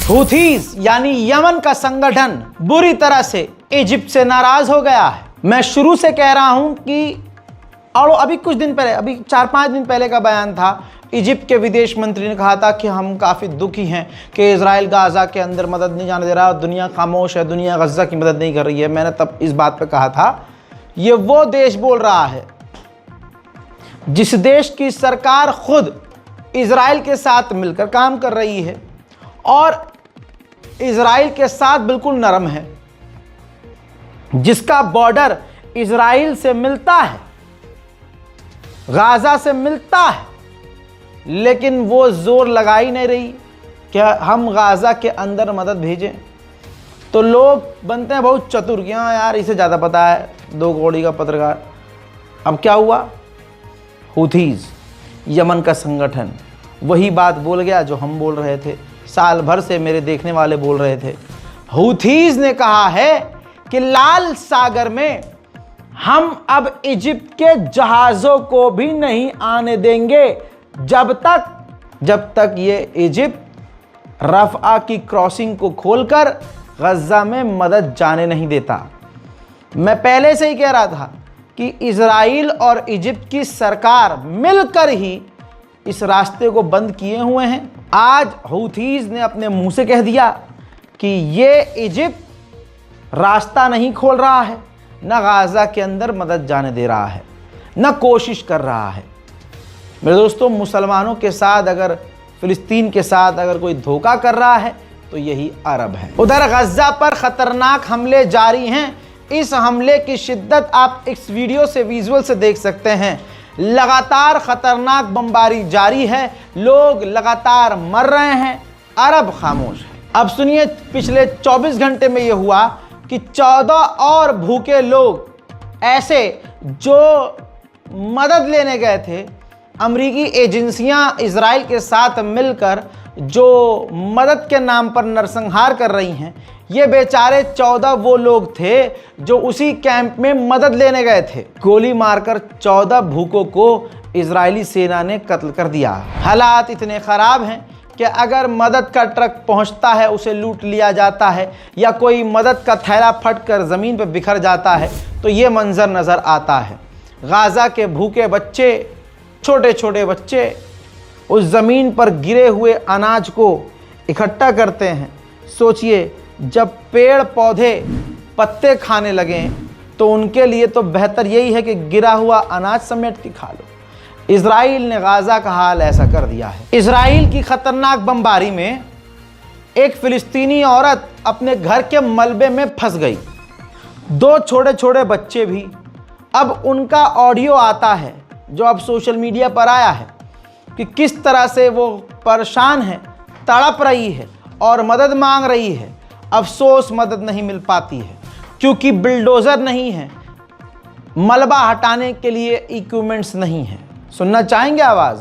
Houthis यानी Yemen का संगठन बुरी तरह से इजिप्ट से नाराज हो गया है। मैं शुरू से कह रहा हूं कि और अभी कुछ दिन पहले, अभी 4-5 दिन पहले का बयान था, इजिप्ट के विदेश मंत्री ने कहा था कि हम काफ़ी दुखी हैं कि इजराइल गाज़ा के अंदर मदद नहीं जाने दे रहा, दुनिया खामोश है, दुनिया गज़ा की मदद नहीं कर रही है। मैंने तब इस बात पे कहा था ये वो देश बोल रहा है जिस देश की सरकार खुद इजराइल के साथ मिलकर काम कर रही है और इजराइल के साथ बिल्कुल नरम है, जिसका बॉर्डर इजराइल से मिलता है, गाज़ा से मिलता है, लेकिन वो जोर लगा ही नहीं रही कि हम गाज़ा के अंदर मदद भेजें। तो लोग बनते हैं बहुत चतुर कि हाँ यार इसे ज़्यादा पता है, 2 कौड़ी का पत्रकार। अब क्या हुआ, हूथीज यमन का संगठन वही बात बोल गया जो हम बोल रहे थे, साल भर से मेरे देखने वाले बोल रहे थे। हूथीज ने कहा है कि लाल सागर में हम अब इजिप्ट के जहाज़ों को भी नहीं आने देंगे जब तक ये इजिप्ट रफ़ा की क्रॉसिंग को खोलकर गज़ा में मदद जाने नहीं देता। मैं पहले से ही कह रहा था कि इजराइल और इजिप्ट की सरकार मिलकर ही इस रास्ते को बंद किए हुए हैं। आज हूथीज ने अपने मुंह से कह दिया कि ये इजिप्ट रास्ता नहीं खोल रहा है, न गाज़ा के अंदर मदद जाने दे रहा है, न कोशिश कर रहा है। मेरे दोस्तों, मुसलमानों के साथ अगर फ़िलिस्तीन के साथ अगर कोई धोखा कर रहा है तो यही अरब है। उधर गज़ा पर ख़तरनाक हमले जारी हैं। इस हमले की शिद्दत आप इस वीडियो से विजुअल से देख सकते हैं। लगातार ख़तरनाक बमबारी जारी है, लोग लगातार मर रहे हैं, अरब खामोश है। अब सुनिए, पिछले 24 घंटे में यह हुआ कि 14 और भूखे लोग ऐसे जो मदद लेने गए थे, अमरीकी एजेंसियां इजराइल के साथ मिलकर जो मदद के नाम पर नरसंहार कर रही हैं, ये बेचारे 14 वो लोग थे जो उसी कैंप में मदद लेने गए थे। गोली मारकर 14 भूखों को इजरायली सेना ने कत्ल कर दिया। हालात इतने ख़राब हैं कि अगर मदद का ट्रक पहुंचता है उसे लूट लिया जाता है, या कोई मदद का थैला फटकर ज़मीन पर बिखर जाता है तो ये मंज़र नज़र आता है। गाज़ा के भूखे बच्चे, छोटे छोटे बच्चे उस ज़मीन पर गिरे हुए अनाज को इकट्ठा करते हैं। सोचिए, जब पेड़ पौधे पत्ते खाने लगें तो उनके लिए तो बेहतर यही है कि गिरा हुआ अनाज समेट के खा लो। इजराइल ने गाज़ा का हाल ऐसा कर दिया है। इजराइल की ख़तरनाक बमबारी में एक फ़िलिस्तीनी औरत अपने घर के मलबे में फंस गई, 2 छोटे छोटे बच्चे भी। अब उनका ऑडियो आता है जो अब सोशल मीडिया पर आया है कि किस तरह से वो परेशान है, तड़प रही है और मदद मांग रही है। अफसोस मदद नहीं मिल पाती है क्योंकि बिल्डोज़र नहीं है, मलबा हटाने के लिए इक्विपमेंट्स नहीं है। सुनना चाहेंगे आवाज़?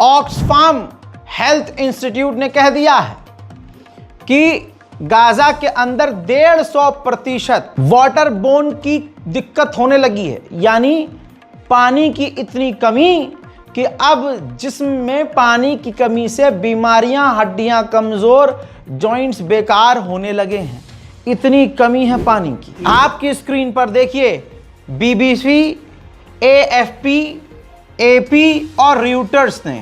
ऑक्सफाम हेल्थ इंस्टीट्यूट ने कह दिया है कि गाज़ा के अंदर 150% वाटर बोन की दिक्कत होने लगी है, यानी पानी की इतनी कमी कि अब जिस्म में पानी की कमी से बीमारियां, हड्डियां कमज़ोर, जॉइंट्स बेकार होने लगे हैं। इतनी कमी है पानी की। आपकी स्क्रीन पर देखिए, BBC, AFP, AP और रॉयटर्स ने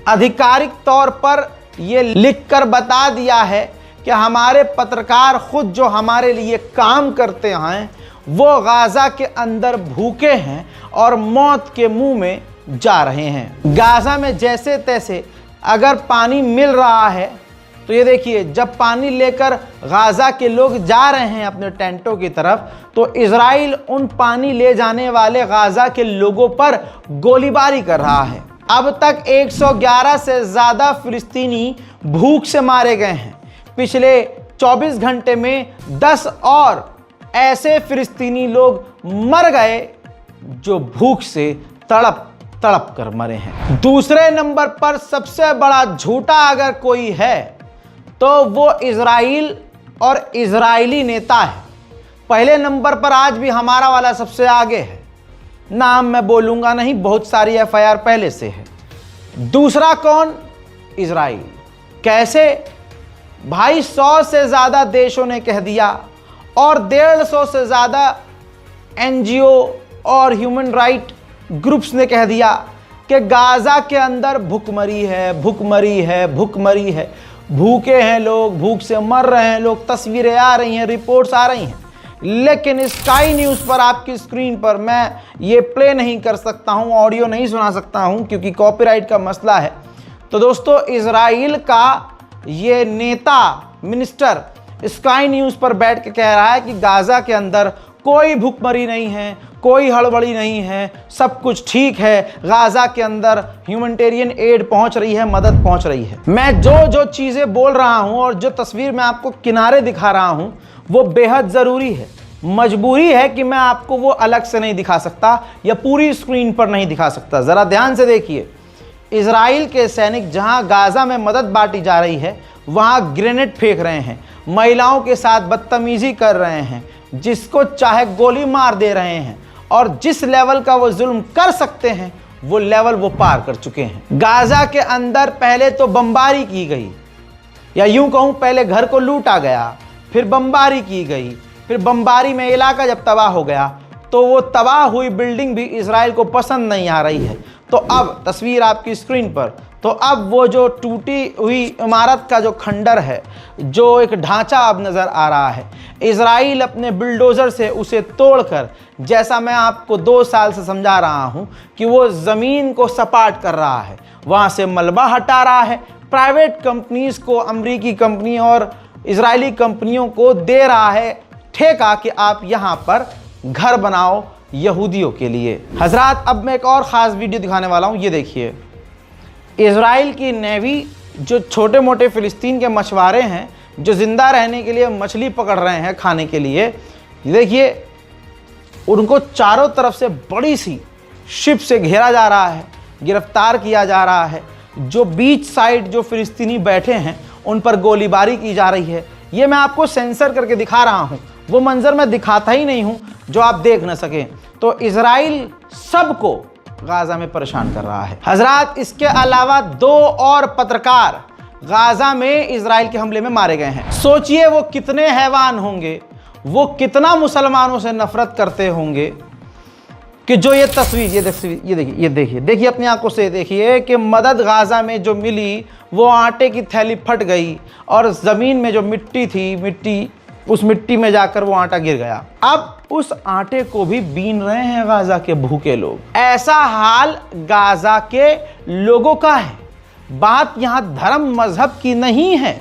आधिकारिक तौर पर यह लिखकर बता दिया है कि हमारे पत्रकार खुद जो हमारे लिए काम करते हैं वो गाज़ा के अंदर भूखे हैं और मौत के मुंह में जा रहे हैं। गाज़ा में जैसे तैसे अगर पानी मिल रहा है तो ये देखिए, जब पानी लेकर गाज़ा के लोग जा रहे हैं अपने टेंटों की तरफ, तो इजराइल उन पानी ले जाने वाले गाज़ा के लोगों पर गोलीबारी कर रहा है। अब तक 111 से ज़्यादा फिलिस्तीनी भूख से मारे गए हैं। पिछले 24 घंटे में 10 और ऐसे फिलिस्तीनी लोग मर गए जो भूख से तड़प तड़प कर मरे हैं। दूसरे नंबर पर सबसे बड़ा झूठा अगर कोई है तो वो इजराइल और इजरायली नेता है। पहले नंबर पर आज भी हमारा वाला सबसे आगे है, नाम मैं बोलूंगा नहीं, बहुत सारी एफआईआर पहले से है। दूसरा कौन? इजराइल। कैसे भाई? 100 से ज़्यादा देशों ने कह दिया और 150 से ज़्यादा एनजीओ और ह्यूमन राइट ग्रुप्स ने कह दिया कि गाज़ा के अंदर भूखमरी है, भूखमरी है, भूखमरी है, भूखे हैं लोग, भूख से मर रहे हैं लोग। तस्वीरें आ रही हैं, रिपोर्ट्स आ रही हैं, लेकिन स्काई न्यूज़ पर आपकी स्क्रीन पर मैं ये प्ले नहीं कर सकता हूँ, ऑडियो नहीं सुना सकता हूँ क्योंकि कॉपीराइट का मसला है। तो दोस्तों, इजराइल का ये नेता मिनिस्टर स्काई न्यूज़ पर बैठ के कह रहा है कि गाज़ा के अंदर कोई भूखमरी नहीं है, कोई हड़बड़ी नहीं है, सब कुछ ठीक है, गाज़ा के अंदर ह्यूमैनिटेरियन एड पहुंच रही है, मदद पहुंच रही है। मैं जो चीज़ें बोल रहा हूं और जो तस्वीर मैं आपको किनारे दिखा रहा हूं वो बेहद ज़रूरी है। मजबूरी है कि मैं आपको वो अलग से नहीं दिखा सकता या पूरी स्क्रीन पर नहीं दिखा सकता। ज़रा ध्यान से देखिए, इजराइल के सैनिक जहां गाज़ा में मदद बांटी जा रही है वहां ग्रेनेड फेंक रहे हैं, महिलाओं के साथ बदतमीजी कर रहे हैं, जिसको चाहे गोली मार दे रहे हैं और जिस लेवल का वो जुल्म कर सकते हैं वो लेवल वो पार कर चुके हैं। गाज़ा के अंदर पहले तो बमबारी की गई, या यूं कहूं पहले घर को लूटा गया, फिर बमबारी की गई, फिर बमबारी में इलाका जब तबाह हो गया तो वो तबाह हुई बिल्डिंग भी इजराइल को पसंद नहीं आ रही है। तो अब तस्वीर आपकी स्क्रीन पर, तो अब वो जो टूटी हुई इमारत का जो खंडर है, जो एक ढांचा अब नज़र आ रहा है, इजराइल अपने बिल्डोज़र से उसे तोड़कर, जैसा मैं आपको 2 साल से समझा रहा हूं कि वो ज़मीन को सपाट कर रहा है, वहाँ से मलबा हटा रहा है, प्राइवेट कंपनीज़ को, अमरीकी कंपनी और इजरायली कंपनियों को दे रहा है ठेका कि आप यहाँ पर घर बनाओ यहूदियों के लिए। हजरात, अब मैं एक और ख़ास वीडियो दिखाने वाला हूँ। ये देखिए, इजराइल की नेवी जो छोटे मोटे फ़िलिस्तीन के मछुआरे हैं जो ज़िंदा रहने के लिए मछली पकड़ रहे हैं खाने के लिए, देखिए उनको चारों तरफ से बड़ी सी शिप से घेरा जा रहा है, गिरफ्तार किया जा रहा है। जो बीच साइड जो फ़िलिस्तीनी बैठे हैं उन पर गोलीबारी की जा रही है। ये मैं आपको सेंसर करके दिखा रहा हूँ, वो मंजर मैं दिखाता ही नहीं हूँ जो आप देख न सकें। तो इजराइल सबको गाज़ा में परेशान कर रहा है। हजरात, इसके अलावा 2 और पत्रकार गाज़ा में इजराइल के हमले में मारे गए हैं। सोचिए वो कितने हैवान होंगे, वो कितना मुसलमानों से नफरत करते होंगे कि जो ये तस्वीर, ये देखिए अपनी आंखों से देखिए कि मदद गाज़ा में जो मिली वो आटे की थैली फट गई और ज़मीन में जो मिट्टी थी, उस मिट्टी में जाकर वो आटा गिर गया। अब उस आटे को भी बीन रहे हैं गाज़ा के भूखे लोग। ऐसा हाल गाज़ा के लोगों का है। बात यहाँ धर्म मजहब की नहीं है,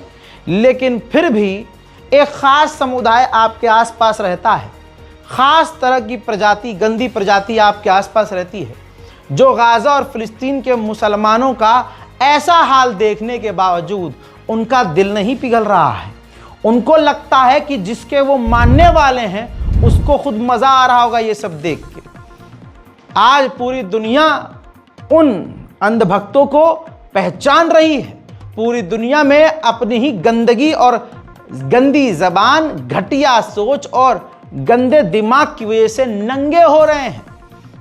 लेकिन फिर भी एक ख़ास समुदाय आपके आसपास रहता है, ख़ास तरह की प्रजाति, गंदी प्रजाति आपके आसपास रहती है, जो गाज़ा और फ़िलिस्तीन के मुसलमानों का ऐसा हाल देखने के बावजूद उनका दिल नहीं पिघल रहा है। उनको लगता है कि जिसके वो मानने वाले हैं उसको खुद मज़ा आ रहा होगा ये सब देख के। आज पूरी दुनिया उन अंधभक्तों को पहचान रही है। पूरी दुनिया में अपनी ही गंदगी और गंदी ज़बान, घटिया सोच और गंदे दिमाग की वजह से नंगे हो रहे हैं।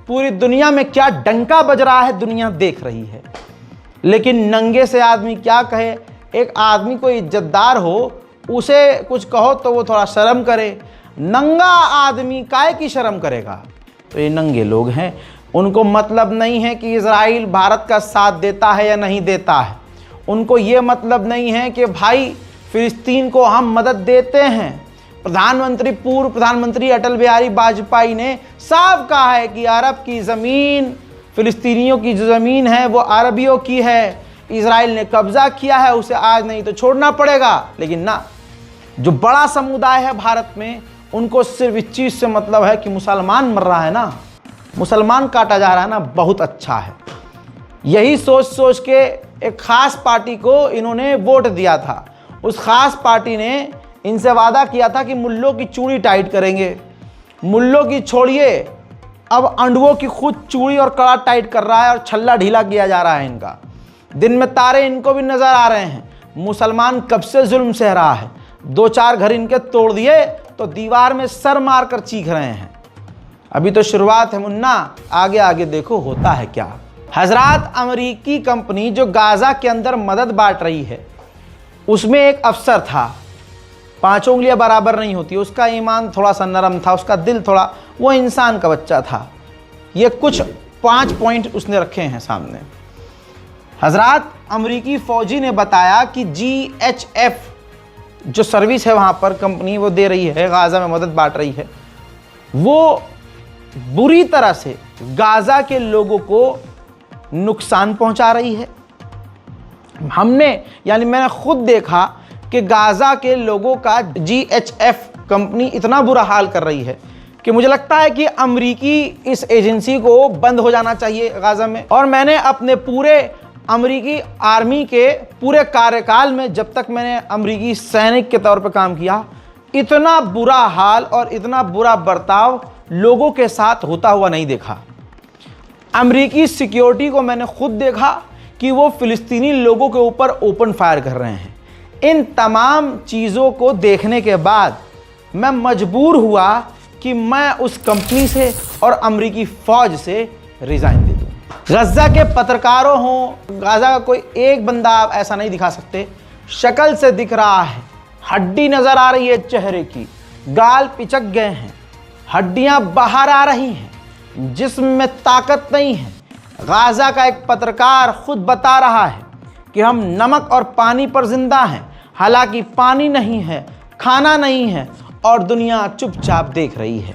पूरी दुनिया में क्या डंका बज रहा है दुनिया देख रही है। लेकिन नंगे से आदमी क्या कहे? एक आदमी को इज्जतदार हो, उसे कुछ कहो तो वो थोड़ा शर्म करे। नंगा आदमी काहे की शर्म करेगा? तो ये नंगे लोग हैं। उनको मतलब नहीं है कि इजराइल भारत का साथ देता है या नहीं देता है। उनको ये मतलब नहीं है कि भाई फ़िलिस्तीन को हम मदद देते हैं। पूर्व प्रधानमंत्री अटल बिहारी वाजपेयी ने साफ कहा है कि अरब की ज़मीन, फ़िलिस्तीनियों की जो ज़मीन है वो अरबियों की है, इजराइल ने कब्जा किया है उसे आज नहीं तो छोड़ना पड़ेगा। लेकिन ना, जो बड़ा समुदाय है भारत में, उनको सिर्फ इस चीज़ से मतलब है कि मुसलमान मर रहा है ना, मुसलमान काटा जा रहा है ना, बहुत अच्छा है। यही सोच सोच के एक ख़ास पार्टी को इन्होंने वोट दिया था। उस ख़ास पार्टी ने इनसे वादा किया था कि मुल्लों की चूड़ी टाइट करेंगे। मुल्लों की छोड़िए, अब अंडुओं की खुद चूड़ी और कड़ा टाइट कर रहा है और छल्ला ढीला किया जा रहा है इनका। दिन में तारे इनको भी नज़र आ रहे हैं। मुसलमान कब से जुल्म सह रहा है। 2-4 घर इनके तोड़ दिए तो दीवार में सर मार कर चीख रहे हैं। अभी तो शुरुआत है मुन्ना, आगे आगे देखो होता है क्या। हजरात, अमेरिकी कंपनी जो गाज़ा के अंदर मदद बांट रही है, उसमें एक अफसर था, 5 उंगलियां बराबर नहीं होती, उसका ईमान थोड़ा सा नरम था, उसका दिल थोड़ा, वो इंसान का बच्चा था। ये कुछ 5 पॉइंट उसने रखे हैं सामने। हजरात, अमेरिकी फ़ौजी ने बताया कि GHF जो सर्विस है वहाँ पर कंपनी वो दे रही है, गाज़ा में मदद बांट रही है, वो बुरी तरह से गाज़ा के लोगों को नुकसान पहुँचा रही है। मैंने खुद देखा कि गाज़ा के लोगों का GHF कंपनी इतना बुरा हाल कर रही है कि मुझे लगता है कि अमेरिकी इस एजेंसी को बंद हो जाना चाहिए गाज़ा में। और मैंने अपने पूरे अमेरिकी आर्मी के पूरे कार्यकाल में, जब तक मैंने अमेरिकी सैनिक के तौर पर काम किया, इतना बुरा हाल और इतना बुरा बर्ताव लोगों के साथ होता हुआ नहीं देखा। अमेरिकी सिक्योरिटी को मैंने खुद देखा कि वो फ़िलिस्तीनी लोगों के ऊपर ओपन फायर कर रहे हैं। इन तमाम चीज़ों को देखने के बाद मैं मजबूर हुआ कि मैं उस कंपनी से और अमेरिकी फ़ौज से रिज़ाइन दे दूँ। गज़ा के पत्रकारों हों, गाज़ा का कोई एक बंदा आप ऐसा नहीं दिखा सकते, शक्ल से दिख रहा है, हड्डी नज़र आ रही है चेहरे की, गाल पिचक गए हैं, हड्डियाँ बाहर आ रही हैं, जिस्म में ताकत नहीं है। गाज़ा का एक पत्रकार खुद बता रहा है कि हम नमक और पानी पर जिंदा हैं, हालांकि पानी नहीं है, खाना नहीं है और दुनिया चुपचाप देख रही है।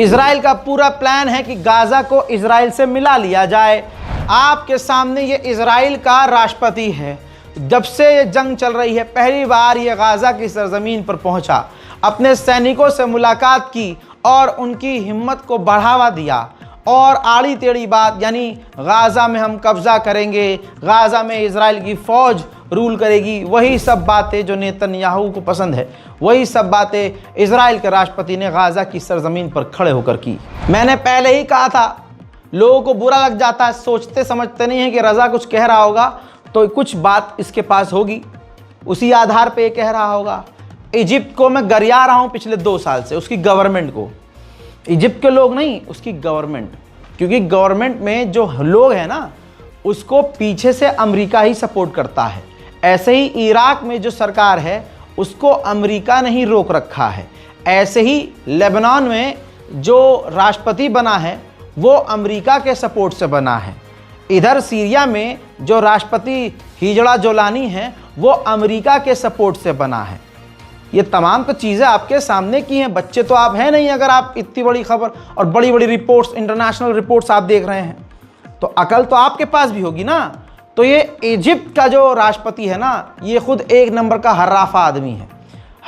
इजराइल का पूरा प्लान है कि गाज़ा को इजराइल से मिला लिया जाए। आपके सामने ये इजराइल का राष्ट्रपति है। जब से ये जंग चल रही है, पहली बार ये गाज़ा की सरजमीन पर पहुंचा, अपने सैनिकों से मुलाकात की और उनकी हिम्मत को बढ़ावा दिया। और आड़ी टेढ़ी बात, यानी गाज़ा में हम कब्ज़ा करेंगे, गाज़ा में इजराइल की फ़ौज रूल करेगी, वही सब बातें जो नेतन्याहू को पसंद है, वही सब बातें इजराइल के राष्ट्रपति ने गाज़ा की सरजमीन पर खड़े होकर की। मैंने पहले ही कहा था, लोगों को बुरा लग जाता है, सोचते समझते नहीं है कि रज़ा कुछ कह रहा होगा तो कुछ बात इसके पास होगी, उसी आधार पे ये कह रहा होगा। इजिप्ट को मैं गरिया रहा हूँ पिछले 2 साल से, उसकी गवर्नमेंट को, इजिप्ट के लोग नहीं, उसकी गवर्नमेंट, क्योंकि गवर्नमेंट में जो लोग हैं ना, उसको पीछे से अमेरिका ही सपोर्ट करता है। ऐसे ही इराक में जो सरकार है उसको अमेरिका ने ही रोक रखा है। ऐसे ही लेबनान में जो राष्ट्रपति बना है वो अमेरिका के सपोर्ट से बना है। इधर सीरिया में जो राष्ट्रपति हिजड़ा जोलानी है वो अमेरिका के सपोर्ट से बना है। ये तमाम तो चीज़ें आपके सामने की हैं। बच्चे तो आप हैं नहीं अगर आप इतनी बड़ी खबर और बड़ी बड़ी रिपोर्ट्स, इंटरनेशनल रिपोर्ट्स आप देख रहे हैं, तो अकल तो आपके पास भी होगी ना। तो ये इजिप्ट का जो राष्ट्रपति है ना, ये खुद एक नंबर का हर्राफा आदमी है।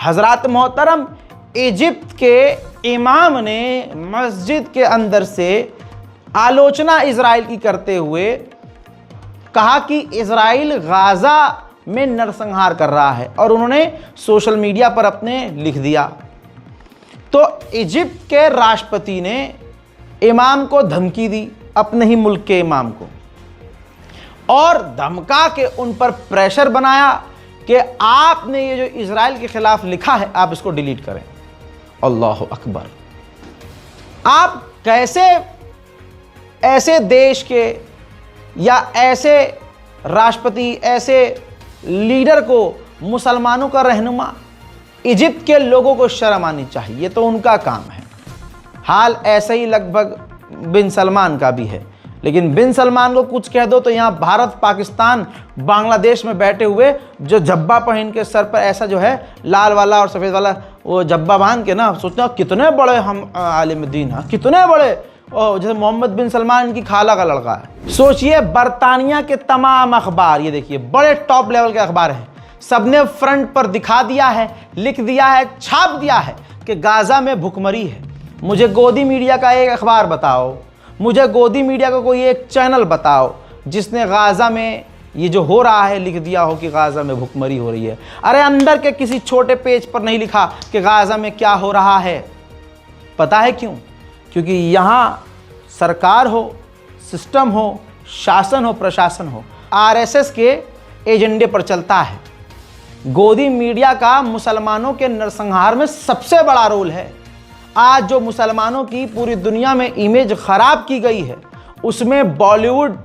हजरात मोहतरम, इजिप्ट के इमाम ने मस्जिद के अंदर से आलोचना इजराइल की करते हुए कहा कि इजराइल गाज़ा में नरसंहार कर रहा है, और उन्होंने सोशल मीडिया पर अपने लिख दिया। तो इजिप्ट के राष्ट्रपति ने इमाम को धमकी दी, अपने ही मुल्क के इमाम को, और धमका के उन पर प्रेशर बनाया कि आपने ये जो इजराइल के खिलाफ लिखा है आप इसको डिलीट करें। अल्लाह अकबर। आप कैसे ऐसे देश के या ऐसे राष्ट्रपति, ऐसे लीडर को, मुसलमानों का रहनुमा, इजिप्ट के लोगों को शर्म आनी चाहिए, ये तो उनका काम है। हाल ऐसा ही लगभग बिन सलमान का भी है, लेकिन बिन सलमान को कुछ कह दो तो यहाँ भारत, पाकिस्तान, बांग्लादेश में बैठे हुए जो जब्बा पहन के सर पर ऐसा जो है लाल वाला और सफ़ेद वाला वो जब्बा बांध के ना, सोचना कितने बड़े हम आलिम दीन हैं, कितने बड़े, ओ जैसे मोहम्मद बिन सलमान की खाला का लड़का है। सोचिए बरतानिया के तमाम अखबार, ये देखिए बड़े टॉप लेवल के अखबार हैं, सबने फ्रंट पर दिखा दिया है, लिख दिया है, छाप दिया है कि गाज़ा में भुखमरी है। मुझे गोदी मीडिया का एक अखबार बताओ, मुझे गोदी मीडिया का कोई एक चैनल बताओ जिसने गाज़ा में ये जो हो रहा है लिख दिया हो कि गाज़ा में भुखमरी हो रही है। अरे अंदर के किसी छोटे पेज पर नहीं लिखा कि गाज़ा में क्या हो रहा है। पता है क्यों? क्योंकि यहाँ सरकार हो, सिस्टम हो, शासन हो, प्रशासन हो, आरएसएस के एजेंडे पर चलता है। गोदी मीडिया का मुसलमानों के नरसंहार में सबसे बड़ा रोल है। आज जो मुसलमानों की पूरी दुनिया में इमेज खराब की गई है, उसमें बॉलीवुड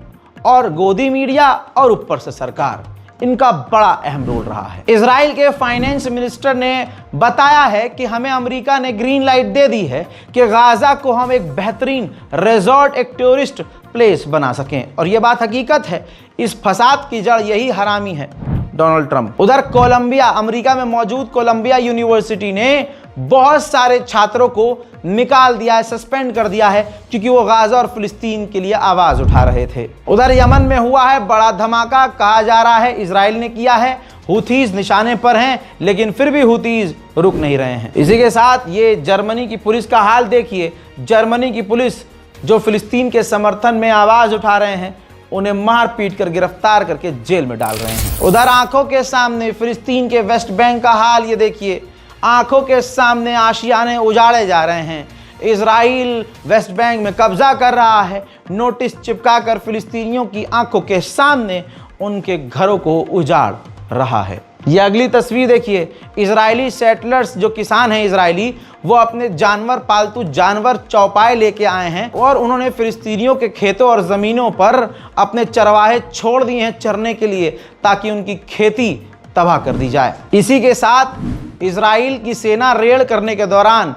और गोदी मीडिया और ऊपर से सरकार, इनका बड़ा अहम रोल रहा है। इजराइल के फाइनेंस मिनिस्टर ने बताया है कि हमें अमेरिका ने ग्रीन लाइट दे दी है कि गाज़ा को हम एक बेहतरीन रिजॉर्ट, एक टूरिस्ट प्लेस बना सकें, और यह बात हकीकत है। इस फसाद की जड़ यही हरामी है, डोनाल्ड ट्रंप। उधर कोलंबिया, अमेरिका में मौजूद कोलंबिया यूनिवर्सिटी ने बहुत सारे छात्रों को निकाल दिया है, सस्पेंड कर दिया है, क्योंकि वो गाज़ा और फिलिस्तीन के लिए आवाज़ उठा रहे थे। उधर यमन में हुआ है बड़ा धमाका, कहा जा रहा है इजराइल ने किया है। हुथीज निशाने पर हैं, लेकिन फिर भी हुथीज रुक नहीं रहे हैं। इसी के साथ ये जर्मनी की पुलिस का हाल देखिए। जर्मनी की पुलिस जो फिलिस्तीन के समर्थन में आवाज़ उठा रहे हैं, उन्हें मार पीट कर गिरफ्तार करके जेल में डाल रहे हैं। उधर आंखों के सामने फिलिस्तीन के वेस्ट बैंक का हाल ये देखिए। आंखों के सामने आशियाने उजाड़े जा रहे हैं। इजराइल वेस्ट बैंक में कब्जा कर रहा है, नोटिस चिपकाकर फिलिस्तीनियों की आंखों के सामने उनके घरों को उजाड़ रहा है। ये अगली तस्वीर देखिए। इजरायली सेटलर्स, जो किसान हैं इजरायली, वो अपने जानवर, पालतू जानवर चौपाए लेके आए हैं और उन्होंने फिलिस्तीनियों के खेतों और ज़मीनों पर अपने चरवाहे छोड़ दिए हैं चरने के लिए, ताकि उनकी खेती तबाह कर दी जाए। इसी के साथ इजराइल की सेना रेड करने के दौरान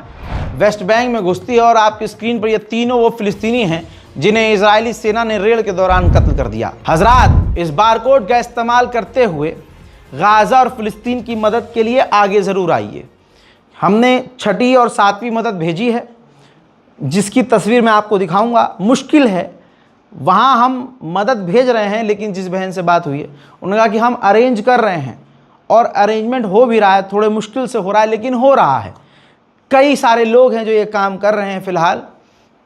वेस्ट बैंक में घुसती है और आपकी स्क्रीन पर ये तीनों वो फिलिस्तीनी हैं जिन्हें इजरायली सेना ने रेड के दौरान कत्ल कर दिया। हजरात, इस बारकोड का इस्तेमाल करते हुए गाज़ा और फिलिस्तीन की मदद के लिए आगे ज़रूर आइए। हमने 6ठी और 7वीं मदद भेजी है, जिसकी तस्वीर मैं आपको दिखाऊंगा। मुश्किल है, वहाँ हम मदद भेज रहे हैं, लेकिन जिस बहन से बात हुई है उन्होंने कहा कि हम अरेंज कर रहे हैं और अरेंजमेंट हो भी रहा है, थोड़े मुश्किल से हो रहा है लेकिन हो रहा है। कई सारे लोग हैं जो ये काम कर रहे हैं फ़िलहाल,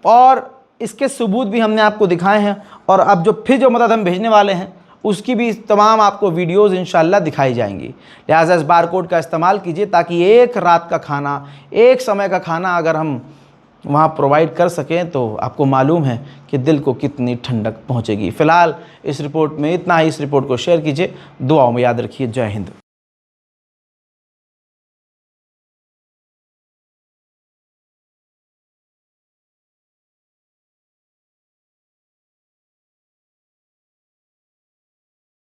और इसके सबूत भी हमने आपको दिखाए हैं। और अब जो फिर जो मदद हम भेजने वाले हैं उसकी भी तमाम आपको वीडियोज़ इंशाल्लाह दिखाई जाएंगी। लिहाजा इस बारकोड का इस्तेमाल कीजिए, ताकि एक रात का खाना, एक समय का खाना अगर हम वहाँ प्रोवाइड कर सकें तो आपको मालूम है कि दिल को कितनी ठंडक पहुँचेगी। फ़िलहाल इस रिपोर्ट में इतना ही। इस रिपोर्ट को शेयर कीजिए, दुआओं में याद रखिए। जय हिंद।